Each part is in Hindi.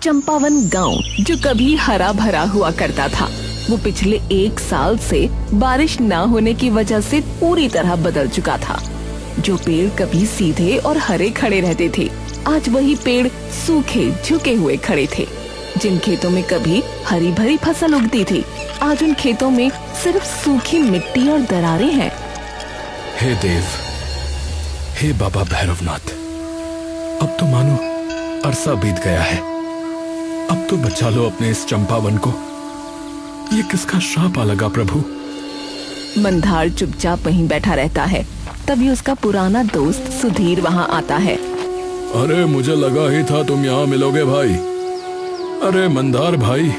चंपावन गांव जो कभी हरा भरा हुआ करता था, वो पिछले 1 साल से बारिश न होने की वजह से पूरी तरह बदल चुका था। जो पेड़ कभी सीधे और हरे खड़े रहते थे, आज वही पेड़ सूखे झुके हुए खड़े थे। जिन खेतों में कभी हरी भरी फसल उगती थी, आज उन खेतों में सिर्फ सूखी मिट्टी और दरारें हैं। हे देव, हे बाबा भैरवनाथ, अब तो मानो अरसा बीत गया है। अब तो बचा लो अपने इस चंपावन को। ये किसका श्राप आ लगा प्रभु? मंदार चुपचाप वहीं बैठा रहता है। तभी उसका पुराना दोस्त सुधीर वहाँ आता है। अरे मुझे लगा ही था तुम यहाँ मिलोगे भाई। अरे मंदार भाई,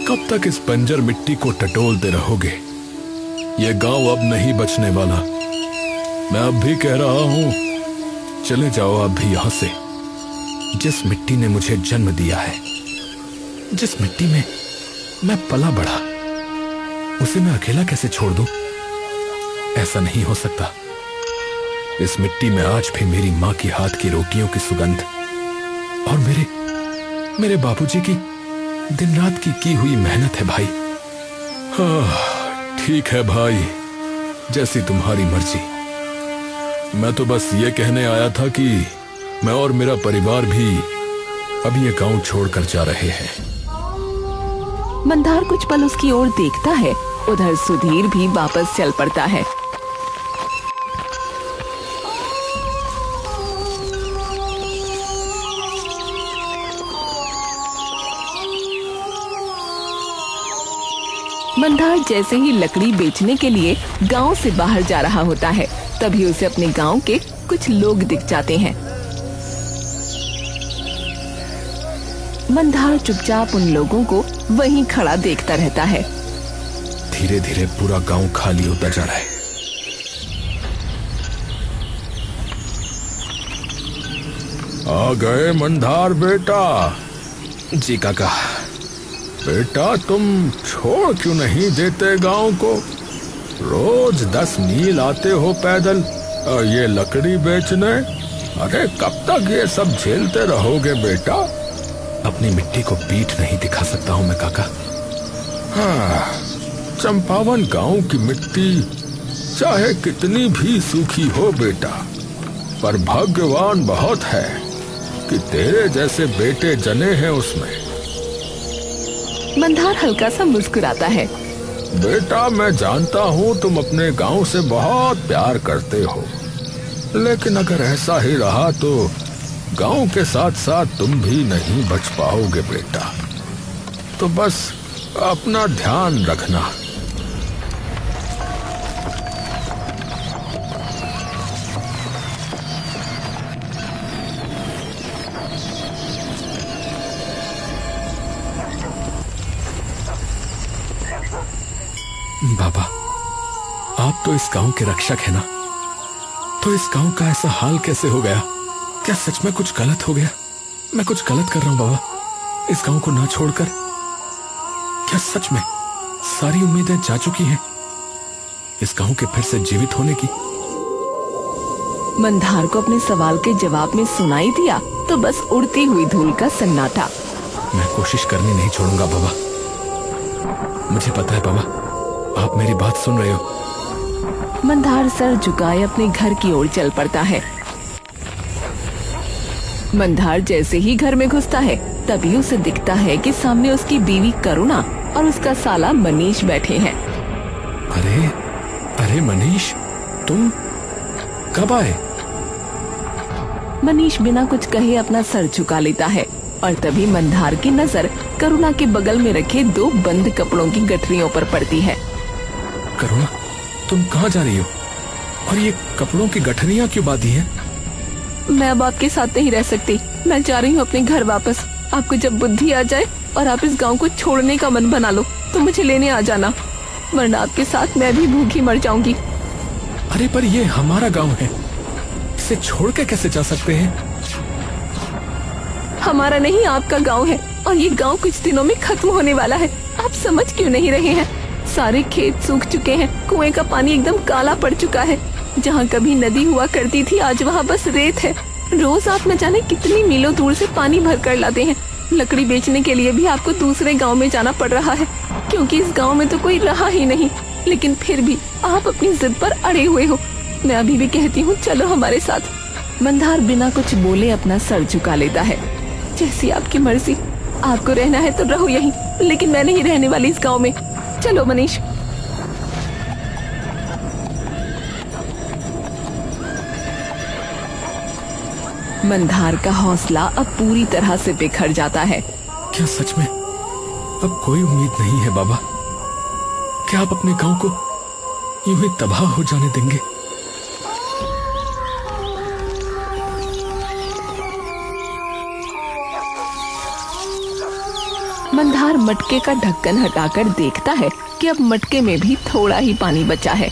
कब तक इस बंजर मिट्टी को टटोलते रहोगे? ये गांव अब नहीं बचने वाला। मैं अब भी कह रहा हूँ, चले जाओ अब भी यहाँ से। जिस मिट्टी ने मुझे जन्म दिया है, जिस मिट्टी में मैं पला बढ़ा, उसे मैं अकेला कैसे छोड़ दूं? ऐसा नहीं हो सकता। इस मिट्टी में आज भी मेरी माँ की हाथ की रोटियों की सुगंध और मेरे बाबूजी की दिन रात की हुई मेहनत है भाई। हाँ ठीक है भाई, जैसी तुम्हारी मर्जी। मैं तो बस ये कहने आया था कि मैं और मेरा परिवार भी अब ये गांव छोड़कर जा रहे हैं। मंदार कुछ पल उसकी ओर देखता है। उधर सुधीर भी वापस चल पड़ता है। मंदार जैसे ही लकड़ी बेचने के लिए गांव से बाहर जा रहा होता है, तभी उसे अपने गांव के कुछ लोग दिख जाते हैं। मंदार चुपचाप उन लोगों को वहीं खड़ा देखता रहता है। धीरे धीरे पूरा गांव खाली होता जा रहा है। आ गए मंदार बेटा। जी काका। बेटा तुम छोड़ क्यों नहीं देते गांव को? रोज 10 मील आते हो पैदल ये लकड़ी बेचने। अरे कब तक ये सब झेलते रहोगे बेटा? अपनी मिट्टी को पीठ नहीं दिखा सकता हूं मैं काका। हाँ, चंपावन गांव की मिट्टी चाहे कितनी भी सूखी हो बेटा, पर भगवान बहुत है कि तेरे जैसे बेटे जने हैं उसमें। मंदार हल्का सा मुस्कुराता है। बेटा मैं जानता हूँ तुम अपने गांव से बहुत प्यार करते हो, लेकिन अगर ऐसा ही रहा तो गांव के साथ साथ तुम भी नहीं बच पाओगे बेटा। तो बस अपना ध्यान रखना। बाबा, आप तो इस गांव के रक्षक हैं ना, तो इस गांव का ऐसा हाल कैसे हो गया? क्या सच में कुछ गलत हो गया? मैं कुछ गलत कर रहा हूं बाबा, इस गांव को ना छोड़कर? क्या सच में सारी उम्मीदें जा चुकी हैं इस गांव के फिर से जीवित होने की? मंदार को अपने सवाल के जवाब में सुनाई दिया तो बस उड़ती हुई धूल का सन्नाटा। मैं कोशिश करनी नहीं छोड़ूंगा बाबा। मुझे पता है बाबा, आप मेरी बात सुन रहे हो। मंदार सर झुकाए अपने घर की ओर चल पड़ता है। मंदार जैसे ही घर में घुसता है, तभी उसे दिखता है कि सामने उसकी बीवी करुणा और उसका साला मनीष बैठे हैं। अरे मनीष, तुम कब आए? मनीष बिना कुछ कहे अपना सर झुका लेता है और तभी मंदार की नजर करुणा के बगल में रखे 2 बंद कपड़ों की गठरियों पर पड़ती है। करुणा, तुम कहाँ जा रही हो? और ये कपड़ों की गठरियाँ क्यों बांधी हैं? मैं अब आपके साथ नहीं रह सकती। मैं जा रही हूँ अपने घर वापस। आपको जब बुद्धि आ जाए और आप इस गांव को छोड़ने का मन बना लो तो मुझे लेने आ जाना, वरना आपके साथ मैं भी भूखी मर जाऊंगी। अरे पर ये हमारा गांव है, इसे छोड़ के कैसे जा सकते हैं? हमारा नहीं, आपका गांव है और ये गांव कुछ दिनों में खत्म होने वाला है। आप समझ क्यों नहीं रहे हैं? सारे खेत सूख चुके हैं, कुएं का पानी एकदम काला पड़ चुका है। जहाँ कभी नदी हुआ करती थी, आज वहाँ बस रेत है। रोज आप न जाने कितनी मीलों दूर से पानी भर कर लाते हैं, लकड़ी बेचने के लिए भी आपको दूसरे गांव में जाना पड़ रहा है, क्योंकि इस गांव में तो कोई रहा ही नहीं। लेकिन फिर भी आप अपनी जिद पर अड़े हुए हो। मैं अभी भी कहती हूँ, चलो हमारे साथ। मंदार बिना कुछ बोले अपना सर झुका लेता है। जैसी आपकी मर्जी, आपको रहना है तो रहो यहीं, लेकिन मैं नहीं रहने वाली इस गांव में। चलो मनीष। मंदार का हौसला अब पूरी तरह से बिखर जाता है। क्या सच में अब कोई उम्मीद नहीं है बाबा? क्या आप अपने गांव को यूं ही तबाह हो जाने देंगे? मंदार मटके का ढक्कन हटाकर देखता है कि अब मटके में भी थोड़ा ही पानी बचा है।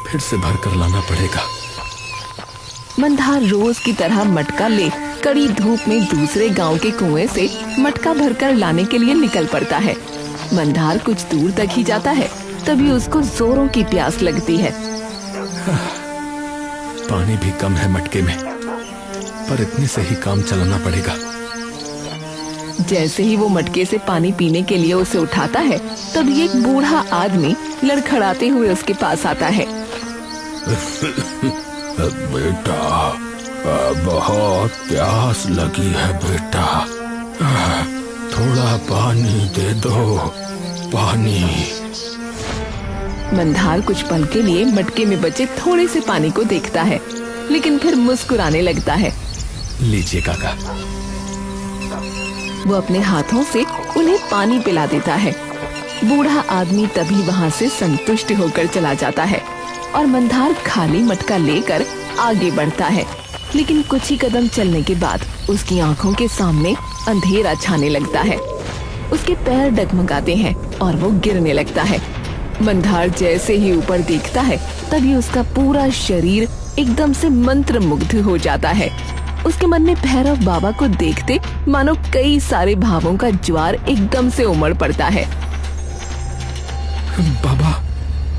फिर से भर कर लाना पड़ेगा। मंदार रोज की तरह मटका ले कड़ी धूप में दूसरे गांव के कुएं से मटका भरकर लाने के लिए निकल पड़ता है। मंदार कुछ दूर तक ही जाता है, तभी उसको जोरों की प्यास लगती है। पानी भी कम है मटके में, पर इतने से ही काम चलाना पड़ेगा। जैसे ही वो मटके से पानी पीने के लिए उसे उठाता है, तभी एक बूढ़ा आदमी लड़खड़ाते हुए उसके पास आता है। बेटा, बहुत प्यास लगी है बेटा, थोड़ा पानी दे दो, पानी। मंदार कुछ पल के लिए मटके में बचे थोड़े से पानी को देखता है, लेकिन फिर मुस्कुराने लगता है। लीजिए काका। वो अपने हाथों से उन्हें पानी पिला देता है। बूढ़ा आदमी तभी वहाँ से संतुष्ट होकर चला जाता है और मंदार खाली मटका लेकर आगे बढ़ता है। लेकिन कुछ ही कदम चलने के बाद उसकी आंखों के सामने अंधेरा छाने लगता है। उसके पैर डगमगाते हैं और वो गिरने लगता है। मंदार जैसे ही ऊपर देखता है, तभी उसका पूरा शरीर एकदम से मंत्रमुग्ध हो जाता है। उसके मन में भैरव बाबा को देखते मानो कई सारे भावों का ज्वार एकदम से उमड़ पड़ता है। बाबा,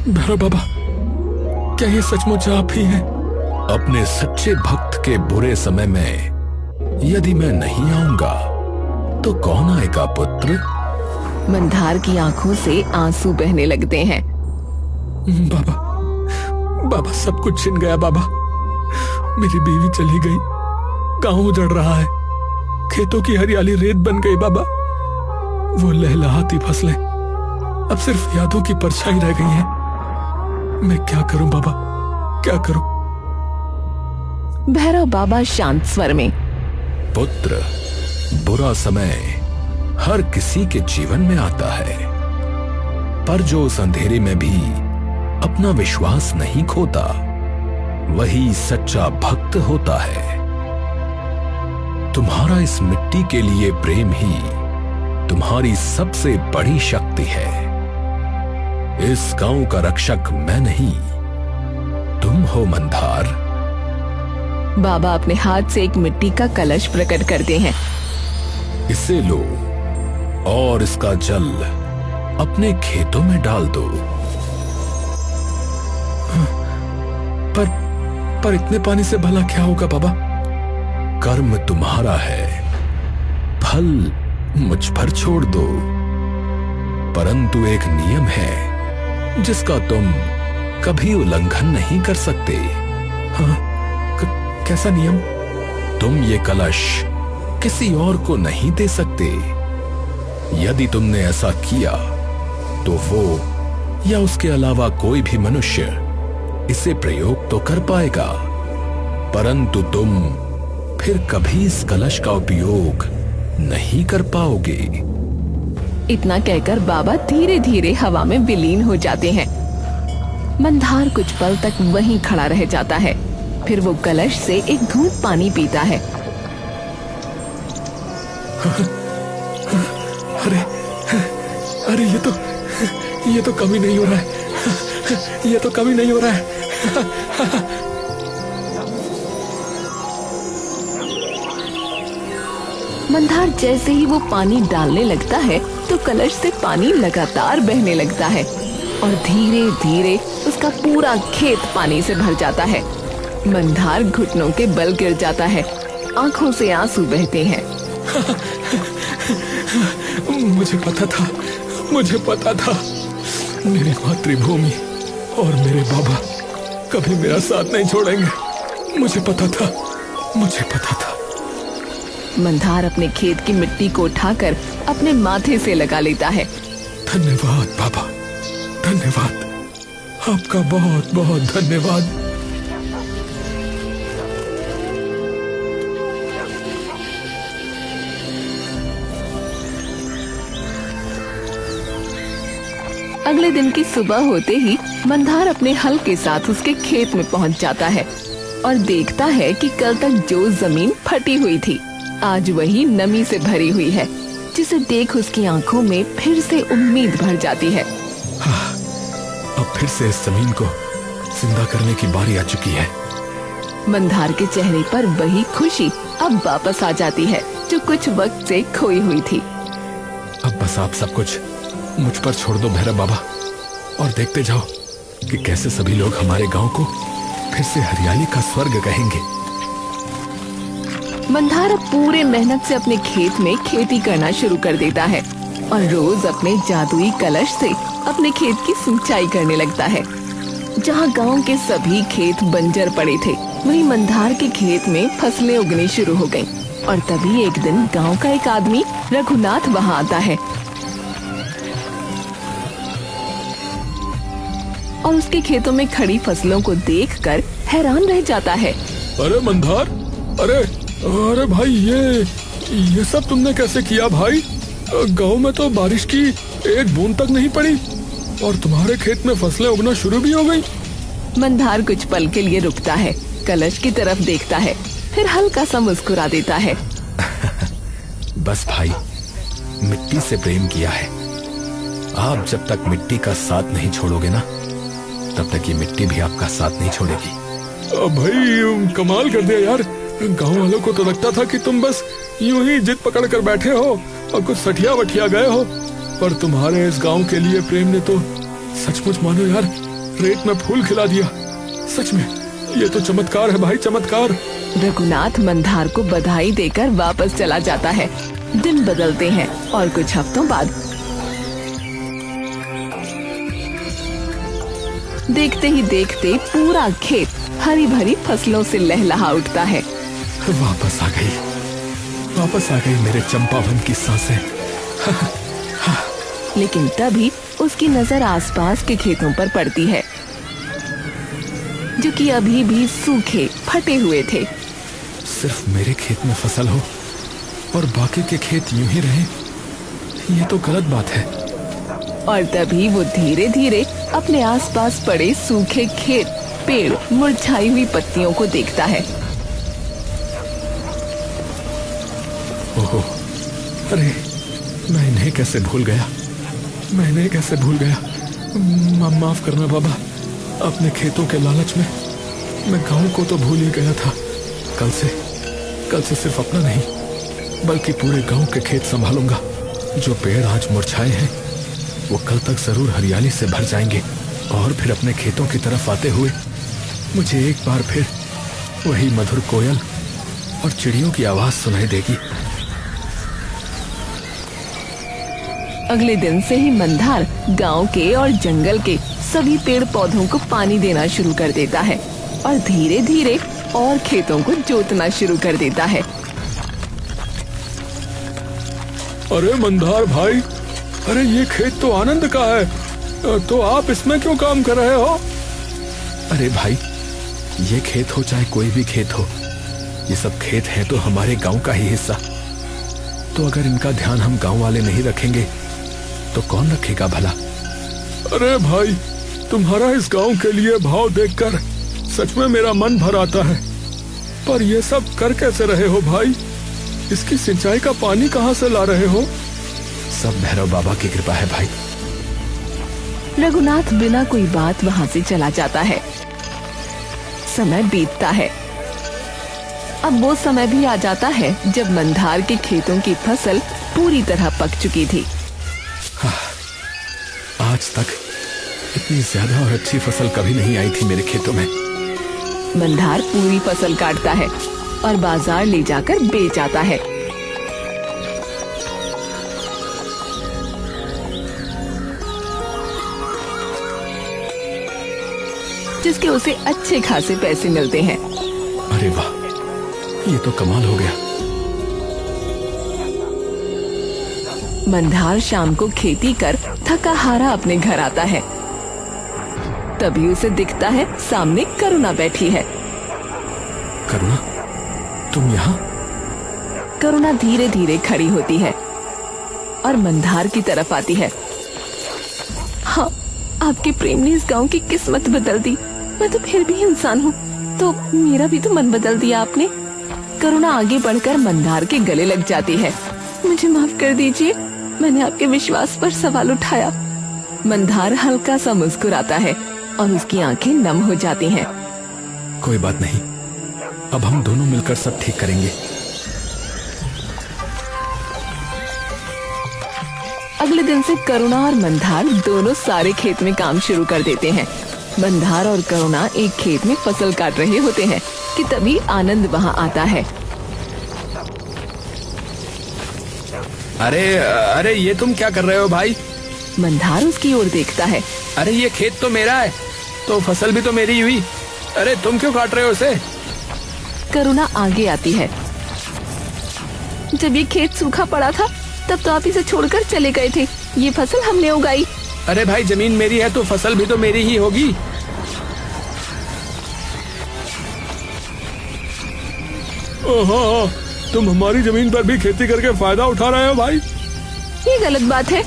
भैरव बाबा, क्या ये सचमुच आप ही हैं? अपने सच्चे भक्त के बुरे समय में यदि मैं नहीं आऊंगा तो कौन आएगा पुत्र? मंदार की आंखों से आंसू बहने लगते हैं। बाबा, बाबा सब कुछ छिन गया बाबा। मेरी बीवी चली गई, गांव उजड़ रहा है, खेतों की हरियाली रेत बन गई बाबा। वो लहलहाती फसलें अब सिर्फ यादों की परछाई रह गई हैं। मैं क्या करूं बाबा, क्या करूं? भैरव बाबा शांत स्वर में, पुत्र, बुरा समय हर किसी के जीवन में आता है, पर जो उस अंधेरे में भी अपना विश्वास नहीं खोता, वही सच्चा भक्त होता है। तुम्हारा इस मिट्टी के लिए प्रेम ही तुम्हारी सबसे बड़ी शक्ति है। इस गांव का रक्षक मैं नहीं, तुम हो मंदार। बाबा अपने हाथ से एक मिट्टी का कलश प्रकट करते हैं। इसे लो और इसका जल अपने खेतों में डाल दो। पर इतने पानी से भला क्या होगा बाबा? कर्म तुम्हारा है, फल मुझ पर छोड़ दो। परंतु एक नियम है जिसका तुम कभी उल्लंघन नहीं कर सकते। हाँ, कैसा नियम? तुम ये कलश किसी और को नहीं दे सकते। यदि तुमने ऐसा किया तो वो या उसके अलावा कोई भी मनुष्य इसे प्रयोग तो कर पाएगा, परंतु तुम फिर कभी इस कलश का उपयोग नहीं कर पाओगे। इतना कहकर बाबा धीरे धीरे हवा में विलीन हो जाते हैं। मंदार कुछ पल तक वहीं खड़ा रह जाता है, फिर वो कलश से एक घूंट पानी पीता है। अरे ये तो कभी नहीं हो रहा है, ये तो कभी नहीं हो रहा है। मंदार जैसे ही वो पानी डालने लगता है तो कलश से पानी लगातार बहने लगता है और धीरे धीरे उसका पूरा खेत पानी से भर जाता है। मंदार घुटनों के बल गिर जाता है। आंखों से आंसू बहते हैं। मुझे पता था मेरी मातृभूमि और मेरे बाबा कभी मेरा साथ नहीं छोड़ेंगे। मुझे पता था। मंदार अपने खेत की मिट्टी को उठाकर अपने माथे से लगा लेता है। धन्यवाद बाबा, धन्यवाद, आपका बहुत बहुत धन्यवाद। अगले दिन की सुबह होते ही मंदार अपने हल के साथ उसके खेत में पहुंच जाता है और देखता है कि कल तक जो जमीन फटी हुई थी आज वही नमी से भरी हुई है, जिसे देख उसकी आंखों में फिर से उम्मीद भर जाती है। अब फिर से इस जमीन को जिंदा करने की बारी आ चुकी है। मंदार के चेहरे पर वही खुशी अब वापस आ जाती है जो कुछ वक्त से खोई हुई थी। अब बस आप सब कुछ मुझ पर छोड़ दो भैरव बाबा, और देखते जाओ कि कैसे सभी लोग हमारे गांव को फिर से हरियाली का स्वर्ग कहेंगे। मंदार अब पूरे मेहनत से अपने खेत में खेती करना शुरू कर देता है और रोज अपने जादुई कलश से अपने खेत की सिंचाई करने लगता है। जहाँ गांव के सभी खेत बंजर पड़े थे, वहीं मंदार के खेत में फसलें उगनी शुरू हो गईं। और तभी एक दिन गांव का एक आदमी रघुनाथ वहाँ आता है और उसके खेतों में खड़ी फसलों को देखकर हैरान रह जाता है। अरे मंदार, अरे भाई, ये सब तुमने कैसे किया भाई? गांव में तो बारिश की एक बूंद तक नहीं पड़ी और तुम्हारे खेत में फसलें उगना शुरू भी हो गई। मंदार कुछ पल के लिए रुकता है, कलश की तरफ देखता है, फिर हल्का सा मुस्कुरा देता है। बस भाई, मिट्टी से प्रेम किया है। आप जब तक मिट्टी का साथ नहीं छोड़ोगे ना, तब तक ये मिट्टी भी आपका साथ नहीं छोड़ेगी। भाई कमाल कर दिया यार, गांव वालों को तो लगता था कि तुम बस यूं ही जिद पकड़ कर बैठे हो और कुछ सठिया वठिया गए हो, पर तुम्हारे इस गांव के लिए प्रेम ने तो सचमुच मानो यार रेत में फूल खिला दिया। सच में ये तो चमत्कार है भाई, चमत्कार। रघुनाथ मंदार को बधाई देकर वापस चला जाता है। दिन बदलते हैं और कुछ हफ्तों बाद देखते ही देखते पूरा खेत हरी भरी फसलों से लहलहा उठता है। वापस आ गई मेरे चंपावन की सांसें। लेकिन तभी उसकी नजर आसपास के खेतों पर पड़ती है, जो कि अभी भी सूखे फटे हुए थे। सिर्फ मेरे खेत में फसल हो और बाकी के खेत यूं ही रहे, ये तो गलत बात है। और तभी वो धीरे धीरे अपने आसपास पड़े सूखे खेत, पेड़, मुरझाई हुई पत्तियों को देखता है। ओहो, अरे मैं इन्हें कैसे भूल गया। माफ करना बाबा, अपने खेतों के लालच में मैं गांव को तो भूल ही गया था। कल से सिर्फ अपना नहीं बल्कि पूरे गांव के खेत संभालूंगा। जो पेड़ आज मुरझाए हैं वो कल तक जरूर हरियाली से भर जाएंगे और फिर अपने खेतों की तरफ आते हुए मुझे एक बार फिर वही मधुर कोयल और चिड़ियों की आवाज सुनाई देगी। अगले दिन से ही मंदार गांव के और जंगल के सभी पेड़ पौधों को पानी देना शुरू कर देता है और धीरे धीरे और खेतों को जोतना शुरू कर देता है। अरे मंदार भाई, अरे ये खेत तो आनंद का है, तो आप इसमें क्यों काम कर रहे हो? अरे भाई, ये खेत हो चाहे कोई भी खेत हो, ये सब खेत है तो हमारे गांव का ही हिस्सा। तो अगर इनका ध्यान हम गांव वाले नहीं रखेंगे तो कौन रखेगा भला? अरे भाई, तुम्हारा इस गांव के लिए भाव देखकर सच में मेरा मन भर आता है, पर ये सब कर कैसे रहे हो भाई? इसकी सिंचाई का पानी कहाँ से ला रहे हो? सब भैरव बाबा की कृपा है भाई। रघुनाथ बिना कोई बात वहाँ से चला जाता है। समय बीतता है। अब वो समय भी आ जाता है जब मंदार के खेतों की फसल पूरी तरह पक चुकी थी। आज तक इतनी ज्यादा और अच्छी फसल कभी नहीं आई थी मेरे खेतों में। मंदार पूरी फसल काटता है और बाजार ले जाकर बेच आता है। जिसके उसे अच्छे खासे पैसे मिलते हैं। अरे वाह, ये तो कमाल हो गया। मंदार शाम को खेती कर थका हारा अपने घर आता है। तभी उसे दिखता है सामने करुणा बैठी है। करुणा, तुम यहाँ? करुणा धीरे धीरे खड़ी होती है और मंदार की तरफ आती है। हाँ, आपके प्रेम ने इस गांव की किस्मत बदल दी। मैं तो फिर भी इंसान हूँ, तो मेरा भी तो मन बदल दिया आपने। करुणा आगे बढ़कर मंदार के गले लग जाती है। मुझे माफ कर दीजिए, मैंने आपके विश्वास पर सवाल उठाया। मंदार हल्का सा मुस्कुराता है और उसकी आंखें नम हो जाती हैं। कोई बात नहीं, अब हम दोनों मिलकर सब ठीक करेंगे। अगले दिन से करुणा और मंदार दोनों सारे खेत में काम शुरू कर देते हैं। मंदार और करुणा एक खेत में फसल काट रहे होते हैं कि तभी आनंद वहाँ आता है। अरे अरे, ये तुम क्या कर रहे हो भाई? मंदार उसकी ओर देखता है। अरे ये खेत तो मेरा है, तो फसल भी तो मेरी हुई। अरे तुम क्यों काट रहे हो उसे? करुणा आगे आती है। जब ये खेत सूखा पड़ा था तब तो आप इसे छोड़कर चले गए थे। ये फसल हमने उगाई। अरे भाई, जमीन मेरी है तो फसल भी तो मेरी ही होगी। ओहो, तुम हमारी जमीन पर भी खेती करके फायदा उठा रहे हो भाई। ये गलत बात है।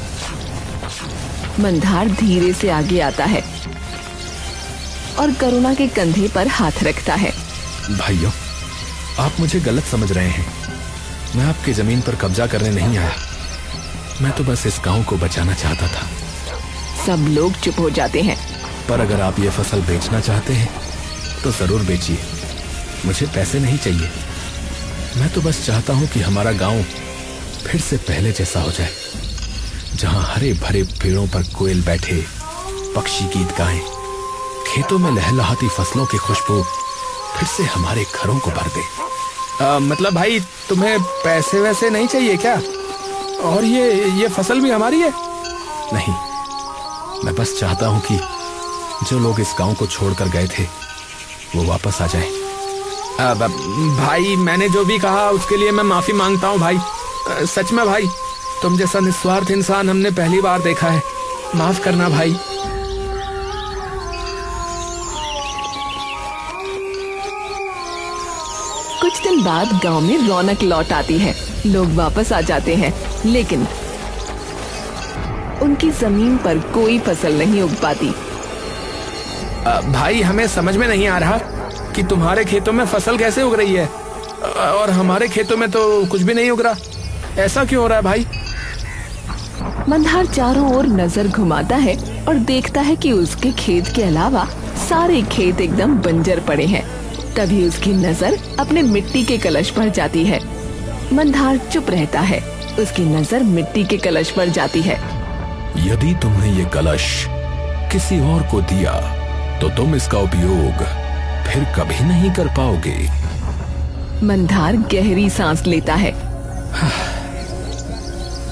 मंदार धीरे से आगे आता है और करुणा के कंधे पर हाथ रखता है। भाइयों, आप मुझे गलत समझ रहे हैं। मैं आपकी जमीन पर कब्जा करने नहीं आया। मैं तो बस इस गांव को बचाना चाहता था। सब लोग चुप हो जाते हैं। पर अगर आप ये फसल बेचना चाहते हैं तो जरूर बेचिए। मुझे पैसे नहीं चाहिए। मैं तो बस चाहता हूँ कि हमारा गांव फिर से पहले जैसा हो जाए, जहाँ हरे भरे पेड़ों पर कोयल बैठे, पक्षी गीत गाएं, खेतों में लहलहाती फसलों की खुशबू फिर से हमारे घरों को भर दे। मतलब भाई, तुम्हें पैसे वैसे नहीं चाहिए क्या? और ये फसल भी हमारी है? नहीं, मैं बस चाहता हूँ कि जो लोग इस गांव को छोड़कर गए थे वो वापस आ जाएं। भाई, मैंने जो भी कहा उसके लिए मैं माफी मांगता हूँ भाई। सच में भाई, तुम जैसा निस्वार्थ इंसान हमने पहली बार देखा है। माफ करना भाई। कुछ दिन बाद गांव में रौनक लौट आती है। लोग वापस आ जाते हैं, लेकिन उनकी जमीन पर कोई फसल नहीं उग पाती। भाई, हमें समझ में नहीं आ रहा कि तुम्हारे खेतों में फसल कैसे उग रही है और हमारे खेतों में तो कुछ भी नहीं उग रहा। ऐसा क्यों हो रहा है भाई? मंदार चारों ओर नजर घुमाता है और देखता है कि उसके खेत के अलावा सारे खेत एकदम बंजर पड़े हैं। तभी उसकी नजर अपने मिट्टी के कलश पर जाती है। मंदार चुप रहता है। उसकी नजर मिट्टी के कलश पर जाती है। यदि तुमने ये कलश किसी और को दिया तो तुम इसका उपयोग फिर कभी नहीं कर पाओगे। मंदार गहरी सांस लेता है।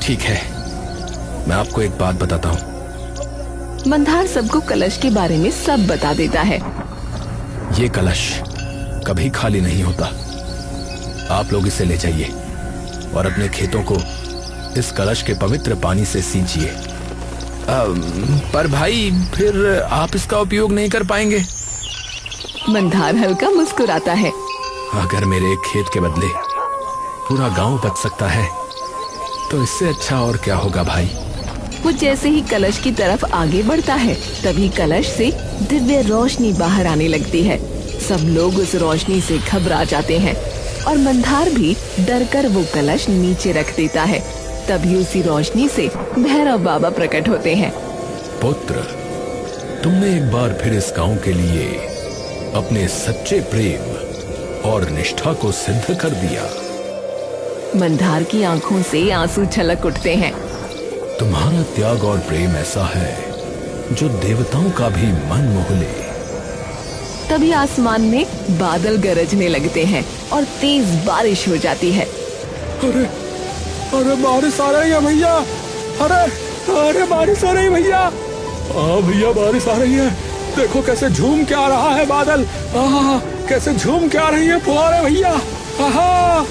ठीक है, मैं आपको एक बात बताता हूँ। मंदार सबको कलश के बारे में सब बता देता है। ये कलश कभी खाली नहीं होता। आप लोग इसे ले जाइए और अपने खेतों को इस कलश के पवित्र पानी से सींचिए। पर भाई, फिर आप इसका उपयोग नहीं कर पाएंगे। मंदार हल्का मुस्कुराता है। अगर मेरे एक खेत के बदले पूरा गांव बच सकता है तो इससे अच्छा और क्या होगा भाई। वो जैसे ही कलश की तरफ आगे बढ़ता है, तभी कलश से दिव्य रोशनी बाहर आने लगती है। सब लोग उस रोशनी से घबरा जाते हैं और मंदार भी डरकर वो कलश नीचे रख देता है। तभी उसी रोशनी से भैरव बाबा प्रकट होते हैं। पुत्र, तुमने एक बार फिर इस गांव के लिए अपने सच्चे प्रेम और निष्ठा को सिद्ध कर दिया। मंदार की आंखों से आंसू छलक उठते हैं। तुम्हारा त्याग और प्रेम ऐसा है जो देवताओं का भी मन मोह ले। तभी आसमान में बादल गरजने लगते हैं और तेज बारिश हो जाती है। अरे अरे बारिश आ रही है भैया। अरे अरे बारिश आ रही है भैया। हाँ भैया बारिश आ रही है। देखो कैसे झूम के आ रहा है बादल। आहा कैसे झूम के आ रही है फुहारे भैया। आहा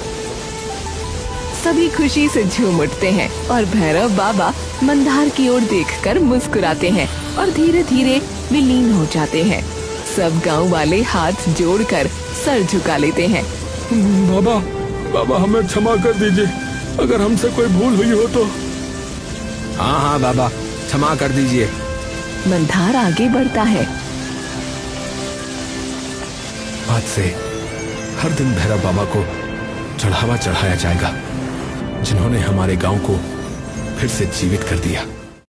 सभी खुशी से झूम उठते हैं और भैरव बाबा मंदार की ओर देखकर मुस्कुराते हैं और धीरे धीरे विलीन हो जाते हैं। सब गांव वाले हाथ जोड़कर सर झुका लेते हैं। बाबा बाबा हमें क्षमा कर दीजिए, अगर हमसे कोई भूल हुई हो तो। हाँ हाँ बाबा क्षमा कर दीजिए। मंदार आगे बढ़ता है। आज से हर दिन भैरव बाबा को चढ़ावा चढ़ाया जाएगा, जिन्होंने हमारे गांव को फिर से जीवित कर दिया।